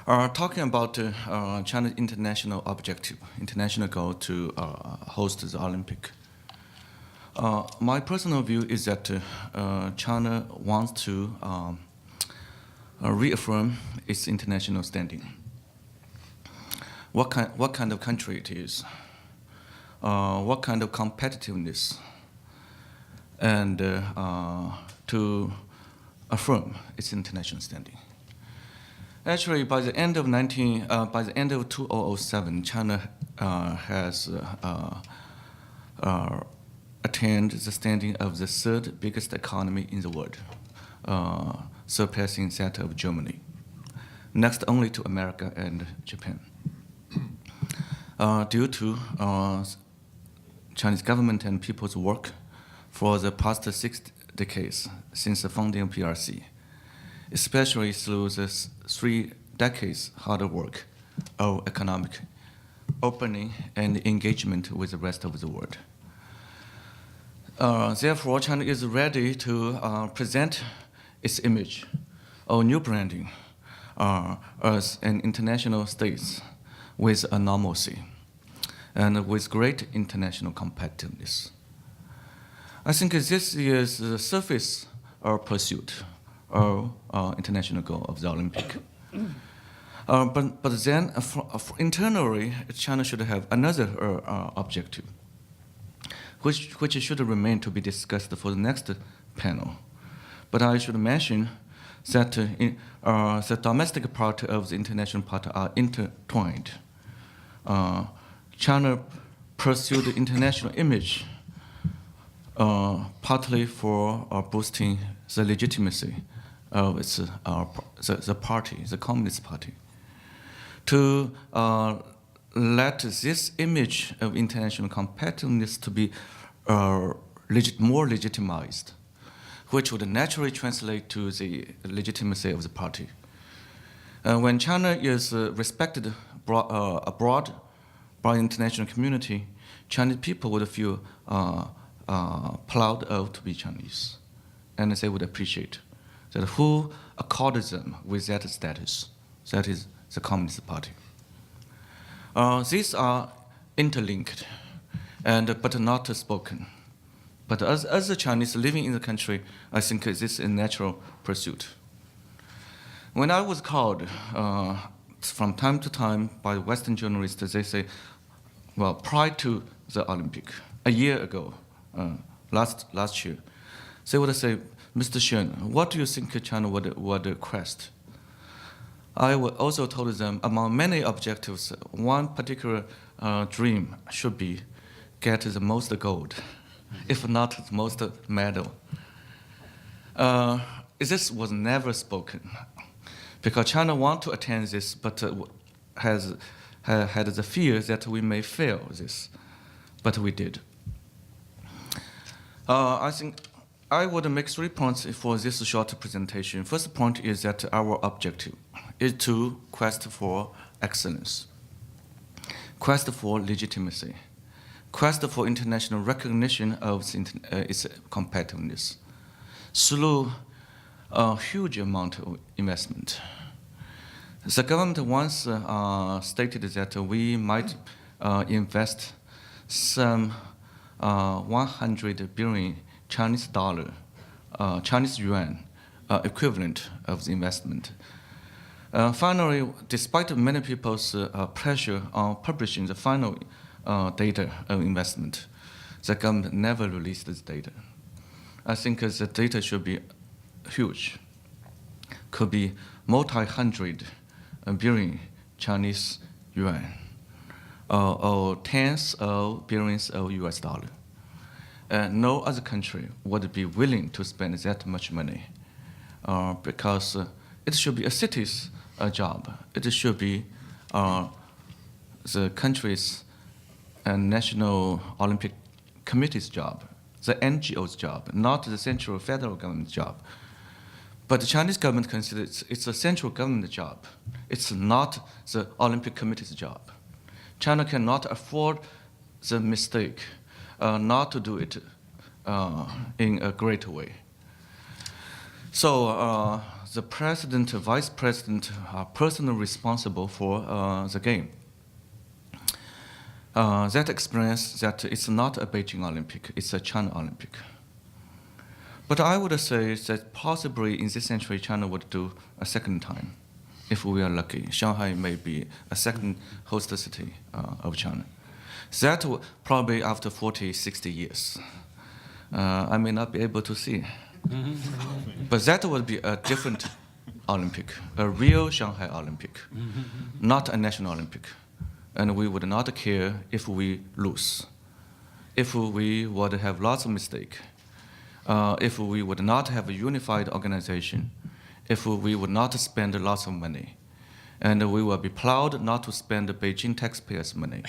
Talking about China's international objective, international goal to host the Olympic. My personal view is that China wants to reaffirm its international standing. What kind of country it is, what kind of competitiveness, and to affirm its international standing. Actually, by the end of 2007, China has attained the standing of the third biggest economy in the world, surpassing that of Germany, next only to America and Japan. Due to Chinese government and people's work for the past 6 decades since the founding of PRC, especially through the 3 decades hard work of economic opening and engagement with the rest of the world. Therefore, China is ready to present its image of new branding as an international state with a normalcy and with great international competitiveness. I think this is the surface of pursuit of international goal of the Olympic. But then, internally, China should have another objective, which should remain to be discussed for the next panel. But I should mention that the domestic part of the international part are intertwined. China pursued the international image partly for boosting the legitimacy of its, the party, the Communist Party, to let this image of international competitiveness to be more legitimized, which would naturally translate to the legitimacy of the party. When China is respected abroad by the international community, Chinese people would feel proud of to be Chinese, and they would appreciate that who accorded them with that status, that is the Communist Party. These are interlinked, but not spoken. But as a Chinese living in the country, I think this is a natural pursuit. When I was called from time to time by Western journalists, they say, well, prior to the Olympic, a year ago, last year, they would say, Mr. Shen, what do you think China would request? I also told them, among many objectives, one particular dream should be get the most gold, if not the most medal. This was never spoken, because China wants to attain this, but had the fear that we may fail this, but we did. I think I would make 3 points for this short presentation. First point is that our objective is to quest for excellence, quest for legitimacy, quest for international recognition of its competitiveness through a huge amount of investment. The government once stated that we might invest some 100 billion Chinese yuan equivalent of the investment. Finally, despite many people's pressure on publishing the final data of investment, the government never released this data. I think the data should be huge, could be multi-hundred billion Chinese yuan, or tens of billions of US dollars. No other country would be willing to spend that much money because it should be a city's job. It should be the country's and National Olympic Committee's job, the NGO's job, not the central federal government's job. But the Chinese government considers it's a central government job. It's not the Olympic Committee's job. China cannot afford the mistake not to do it in a great way. So the president, vice president are personally responsible for the game. That explains that it's not a Beijing Olympic, it's a China Olympic. But I would say that possibly in this century, China would do a second time. If we are lucky, Shanghai may be a second host city of China. That probably after 40, 60 years. I may not be able to see. But that would be a different Olympic, a real Shanghai Olympic, not a national Olympic. And we would not care if we lose, if we would have lots of mistakes, if we would not have a unified organization, if we would not spend lots of money. And we will be proud not to spend Beijing taxpayers' money,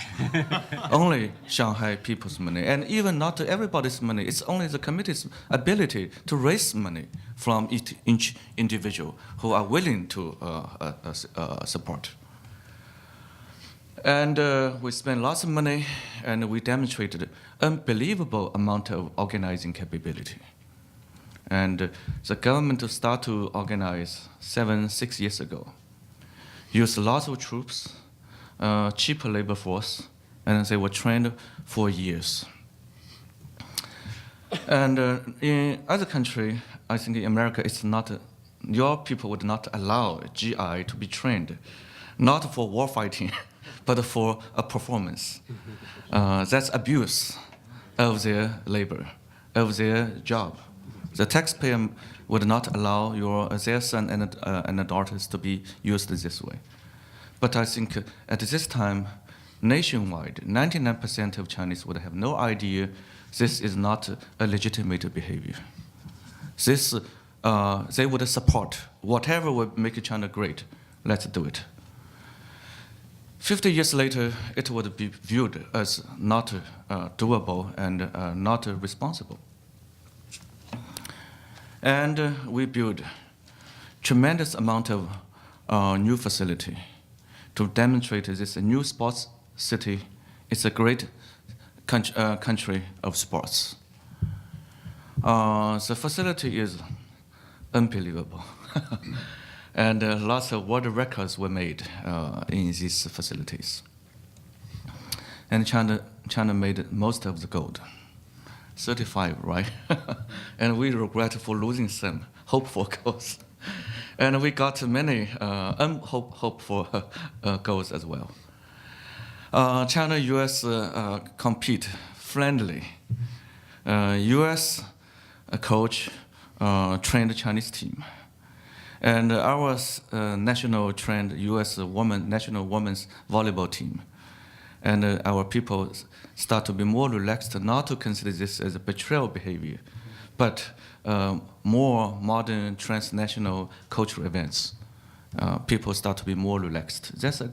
only Shanghai people's money, and even not everybody's money. It's only the committee's ability to raise money from each individual who are willing to support. And we spent lots of money, and we demonstrated unbelievable amount of organizing capability. And the government started to organize 6 years ago. Used lots of troops, cheap labor force, and they were trained for years. And in other countries, I think in America, it's not, your people would not allow GI to be trained, not for war fighting, but for a performance. That's abuse of their labor, of their job. The taxpayer would not allow their son and daughters to be used this way. But I think at this time, nationwide, 99% of Chinese would have no idea this is not a legitimate behavior. This, they would support whatever would make China great. Let's do it. 50 years later, it would be viewed as not doable and not responsible. And we built tremendous amount of new facility to demonstrate this new sports city is a great country of sports. The facility is unbelievable. And lots of world records were made in these facilities. And China made most of the gold. 35, right? And we regret for losing some hopeful goals. And we got many hopeful goals as well. China-US compete friendly. US coach trained the Chinese team. And our national trained US national women's volleyball team. And our people start to be more relaxed, not to consider this as a betrayal behavior, but more modern transnational cultural events. People start to be more relaxed. That's a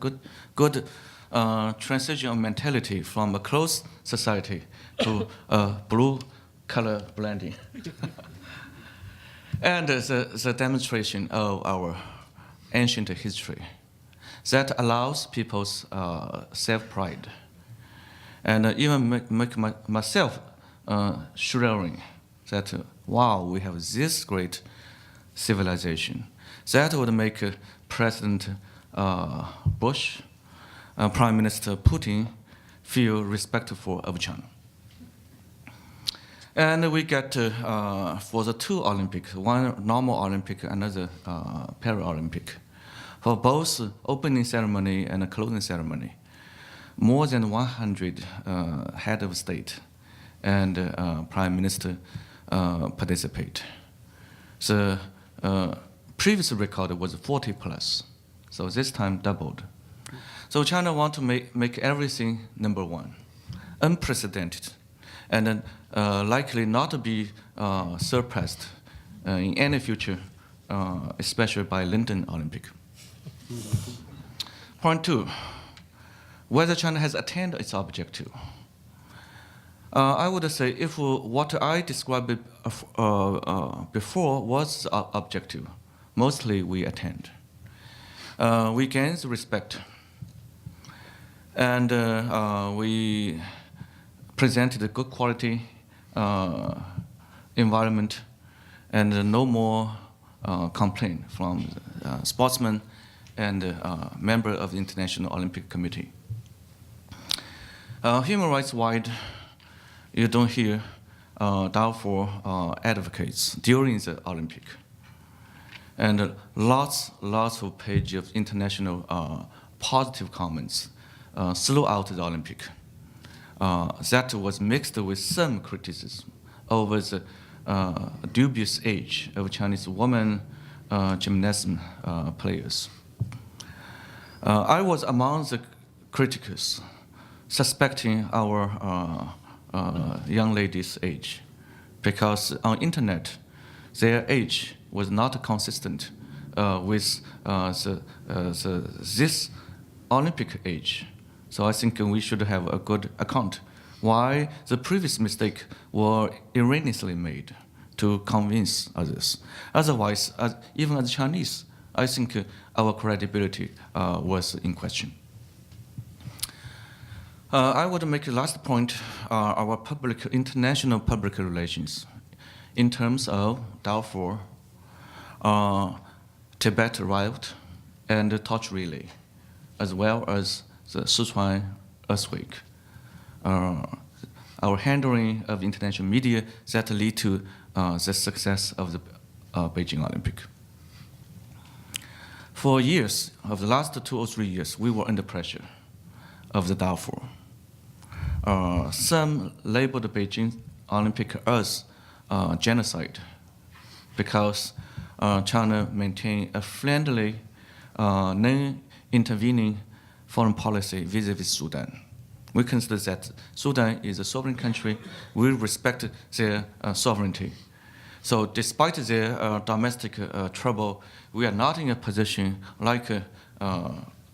good transition of mentality from a closed society to blue color blending. And the demonstration of our ancient history that allows people's self-pride. And even make myself shuddering that, wow, we have this great civilization. That would make President Bush, Prime Minister Putin feel respectful of China. And we get for the two Olympics, one normal Olympic, another Paralympic. For both opening ceremony and closing ceremony, more than 100 head of state and prime minister participate. The previous record was 40 plus, so this time doubled. So China want to make everything number one, unprecedented, and likely not to be surpassed in any future, especially by London Olympic. Point two, whether China has attained its objective. I would say if what I described before was the objective, mostly we attained. We gained respect, and we presented a good quality environment, and no more complaint from sportsmen and member of the International Olympic Committee. Human rights wide, you don't hear Darfur advocates during the Olympic. And lots of pages of international positive comments throughout the Olympic. That was mixed with some criticism over the dubious age of Chinese women gymnasium players. I was among the critics suspecting our young ladies' age, because on internet, their age was not consistent with this Olympic age. So I think we should have a good account why the previous mistake were erroneously made to convince others. Otherwise, even as Chinese, I think our credibility was in question. I would make the last point, our international public relations in terms of Darfur, Tibet riot, and the torch relay, as well as the Sichuan earthquake. Our handling of international media that lead to the success of the Beijing Olympic. For years, of the last 2 or 3 years, we were under pressure of the Darfur. Some labeled the Beijing Olympic as genocide because China maintained a friendly, non-intervening foreign policy vis-a-vis Sudan. We consider that Sudan is a sovereign country. We respect their sovereignty. So despite their domestic trouble, we are not in a position like a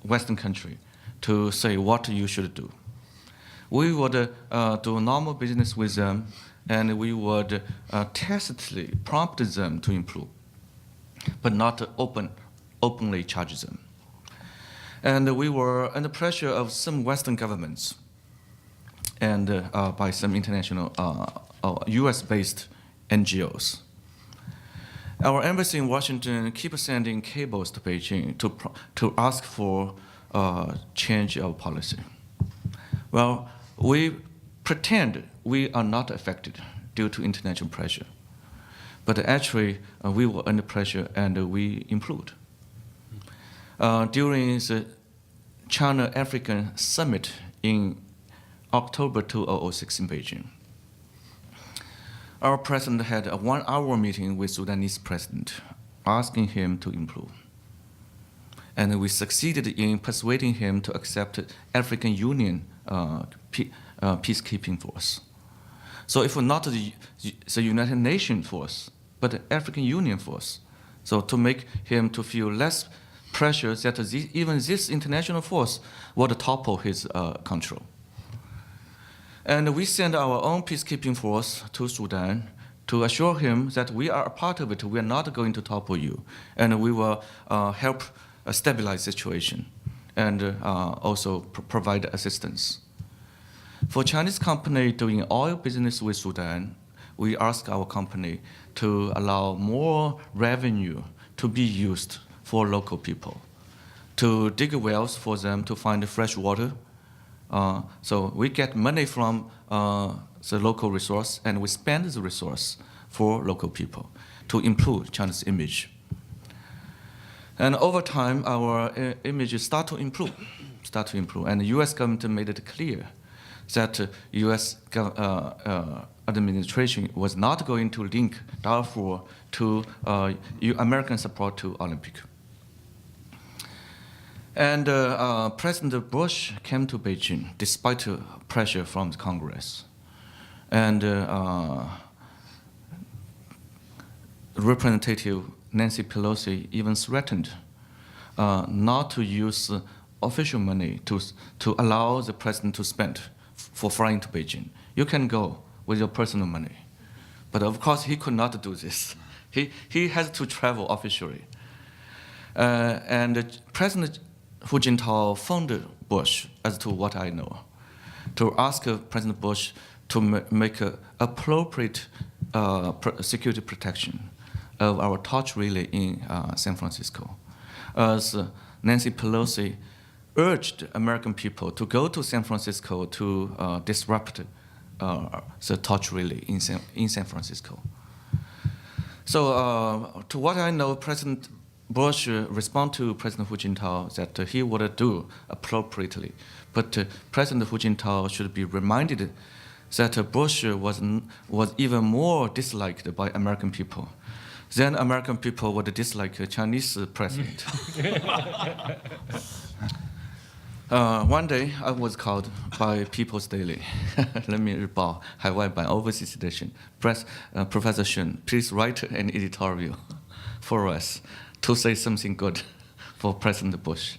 Western country to say what you should do. We would do normal business with them, and we would tacitly prompt them to improve, but not openly charge them. And we were under pressure of some Western governments and by some international US-based NGOs. Our embassy in Washington keeps sending cables to Beijing to ask for change of policy. Well, we pretend we are not affected due to international pressure, but actually we were under pressure and we improved. During the China-African Summit in October 2006 in Beijing, our president had a 1-hour meeting with Sudanese president, asking him to improve. And we succeeded in persuading him to accept African Union peacekeeping force. So if not the United Nations force, but the African Union force, so to make him to feel less pressure that even this international force would topple his control. And we sent our own peacekeeping force to Sudan to assure him that we are a part of it, we are not going to topple you, and we will help stabilize the situation and also provide assistance. For Chinese company doing oil business with Sudan, we ask our company to allow more revenue to be used for local people, to dig wells for them to find fresh water. So we get money from the local resource and we spend the resource for local people to improve China's image. And over time, our images start to improve. And the US government made it clear that US administration was not going to link Darfur to American support to Olympic. And President Bush came to Beijing despite pressure from the Congress. And Representative Nancy Pelosi even threatened not to use official money to allow the president to spend for flying to Beijing. You can go with your personal money. But of course, he could not do this. He has to travel officially. And President Hu Jintao phoned Bush, as to what I know, to ask President Bush to make appropriate security protection of our torch relay in San Francisco, as Nancy Pelosi urged American people to go to San Francisco to disrupt the torch relay in San Francisco. So to what I know, President Bush responded to President Hu Jintao that he would do appropriately. But President Hu Jintao should be reminded that Bush was even more disliked by American people. Then American people would dislike a Chinese president. One day, I was called by People's Daily. Let me report, 海外版 overseas edition. Professor Shen, please write an editorial for us to say something good for President Bush.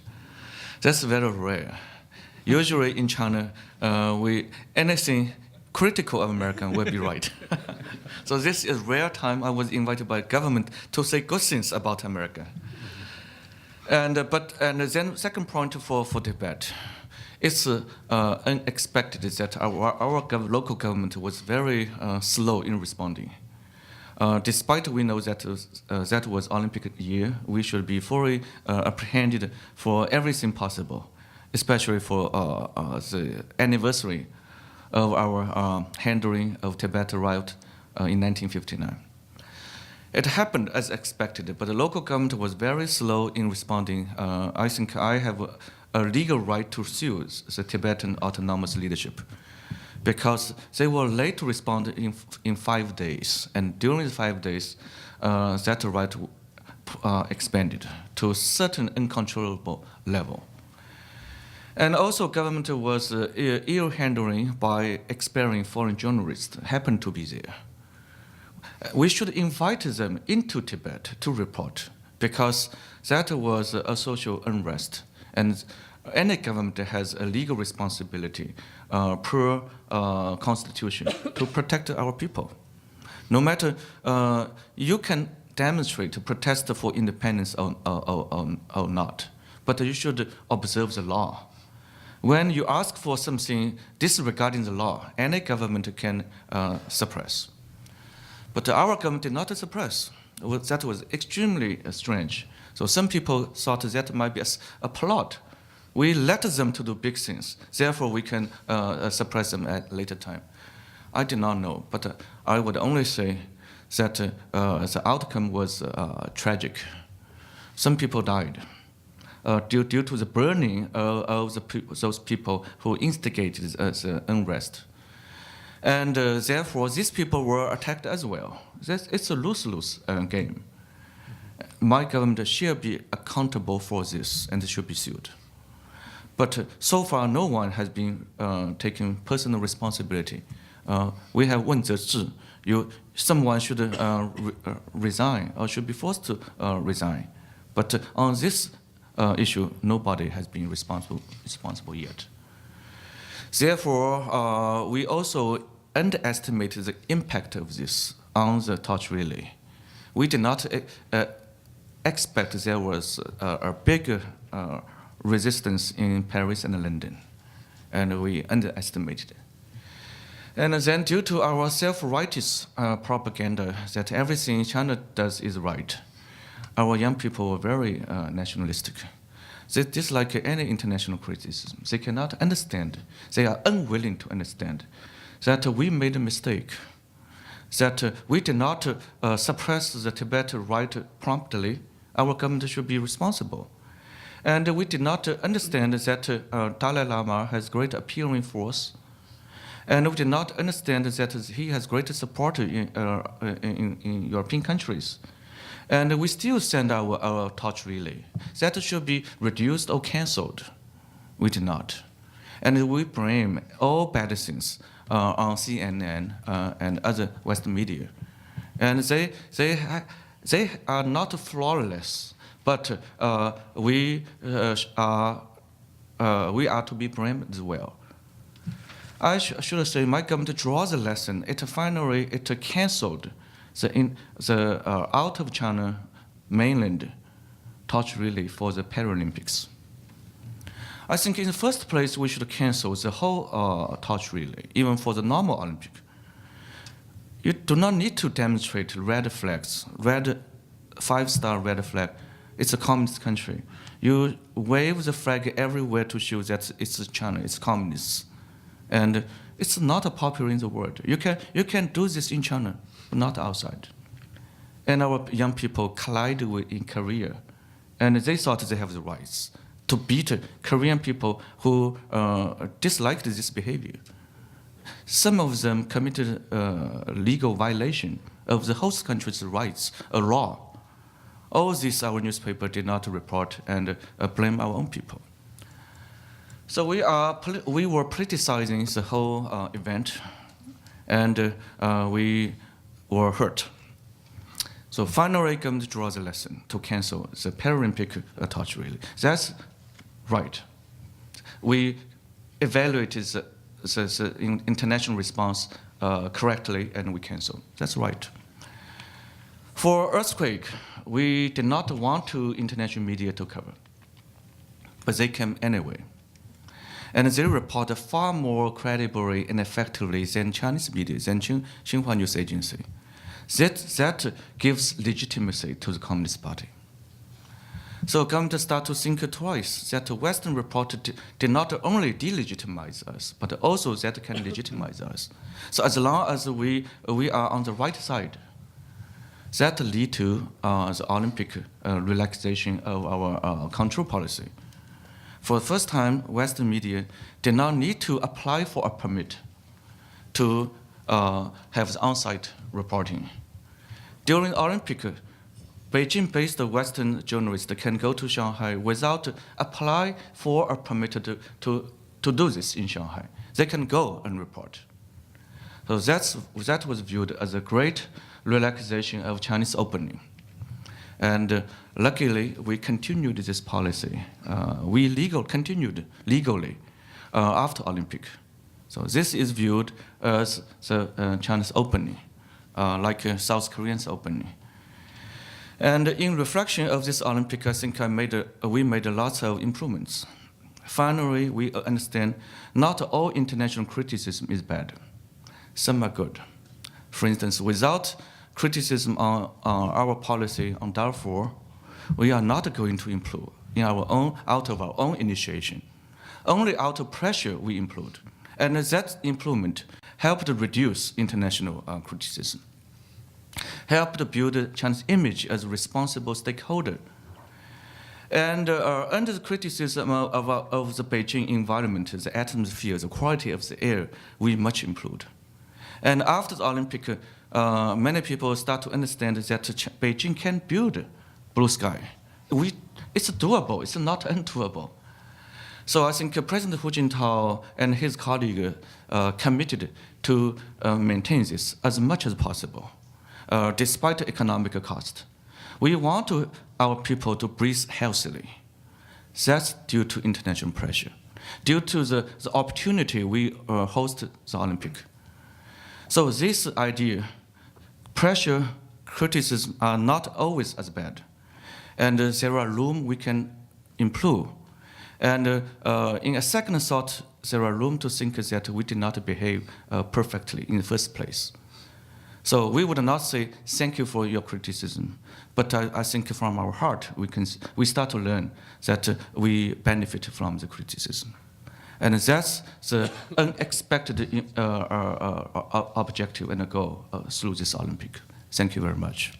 That's very rare. Usually in China, anything critical of American will be right. So this is rare time I was invited by government to say good things about America. And then second point for debate, it's unexpected that our local government was very slow in responding. Despite we know that that was Olympic year, we should be fully apprehended for everything possible, especially for the anniversary of our handling of Tibet riot in 1959. It happened as expected, but the local government was very slow in responding. I think I have a legal right to sue the Tibetan autonomous leadership because they were late to respond in 5 days. And during the 5 days, that right expanded to a certain uncontrollable level. And also government was ill handling by expiring foreign journalists happened to be there. We should invite them into Tibet to report because that was a social unrest. And any government has a legal responsibility per constitution to protect our people. No matter, you can demonstrate, protest for independence or not, but you should observe the law. When you ask for something disregarding the law, any government can suppress. But our government did not suppress. That was extremely strange. So some people thought that might be a plot. We let them to do big things. Therefore, we can suppress them at a later time. I did not know, but I would only say that the outcome was tragic. Some people died due to the burning of those people who instigated the unrest. And therefore, these people were attacked as well. It's a lose-lose game. My government should be accountable for this and should be sued. But so far, no one has been taking personal responsibility. We have 问责制. Someone should resign or should be forced to resign. But on this issue, nobody has been responsible yet. Therefore, we also underestimated the impact of this on the torch relay. We did not expect there was a bigger resistance in Paris and London, and we underestimated it. And then due to our self-righteous propaganda that everything China does is right, our young people were very nationalistic. They dislike any international criticism. They cannot understand. They are unwilling to understand that we made a mistake, that we did not suppress the Tibet right promptly. Our government should be responsible. And we did not understand that Dalai Lama has great appealing force. And we did not understand that he has great support in European countries. And we still send our torch relay. That should be reduced or canceled. We did not. And we blame all bad things on CNN and other Western media. And they are not flawless, but we are to be blamed as well. I should say my government draws a lesson. It canceled the out of China mainland torch relay for the Paralympics. I think in the first place we should cancel the whole torch relay, even for the normal Olympic. You do not need to demonstrate red flags, red 5-star red flag. It's a communist country. You wave the flag everywhere to show that it's China, it's communist. And it's not popular in the world. You can do this in China, but not outside. And our young people collide in Korea, and they thought they have the rights to beat Korean people who disliked this behavior. Some of them committed legal violation of the host country's rights, a law. All this our newspaper did not report and blame our own people. So we were politicizing the whole event, and we were hurt. So finally, government draws a lesson to cancel the Paralympic torch rally. That's right. We evaluated the international response correctly, and we canceled. That's right. For earthquake, we did not want international media to cover, but they came anyway. And they reported far more credibly and effectively than Chinese media, than Xinhua News Agency. That gives legitimacy to the Communist Party. So government start to think twice that the Western report did not only delegitimize us, but also that can legitimize us. So as long as we are on the right side, that lead to the Olympic relaxation of our control policy. For the first time, Western media did not need to apply for a permit to have the on-site reporting. During the Olympic, Beijing-based Western journalists can go to Shanghai without apply for a permit to do this in Shanghai. They can go and report. So that was viewed as a great relaxation of Chinese opening. And luckily, we continued this policy. We continued legally after Olympic. So this is viewed as the Chinese opening, like South Korean's opening. And in reflection of this Olympic, I think we made lots of improvements. Finally, we understand not all international criticism is bad. Some are good. For instance, without criticism on our policy on Darfur, we are not going to improve out of our own initiation. Only out of pressure we improved. And that improvement helped reduce international criticism, helped build China's image as a responsible stakeholder. And under the criticism of the Beijing environment, the atmosphere, the quality of the air, we much improved. And after the Olympic, many people start to understand that Beijing can build blue sky. It's doable, it's not undoable. So I think President Hu Jintao and his colleague committed to maintain this as much as possible, despite the economic cost. We want our people to breathe healthily. That's due to international pressure, due to the opportunity we host the Olympic. So this idea, pressure, criticism are not always as bad. And there are room we can improve. And in a second thought, there are room to think that we did not behave perfectly in the first place. So we would not say, thank you for your criticism. But I think from our heart, we start to learn that we benefit from the criticism. And that's the unexpected objective and goal through this Olympic. Thank you very much.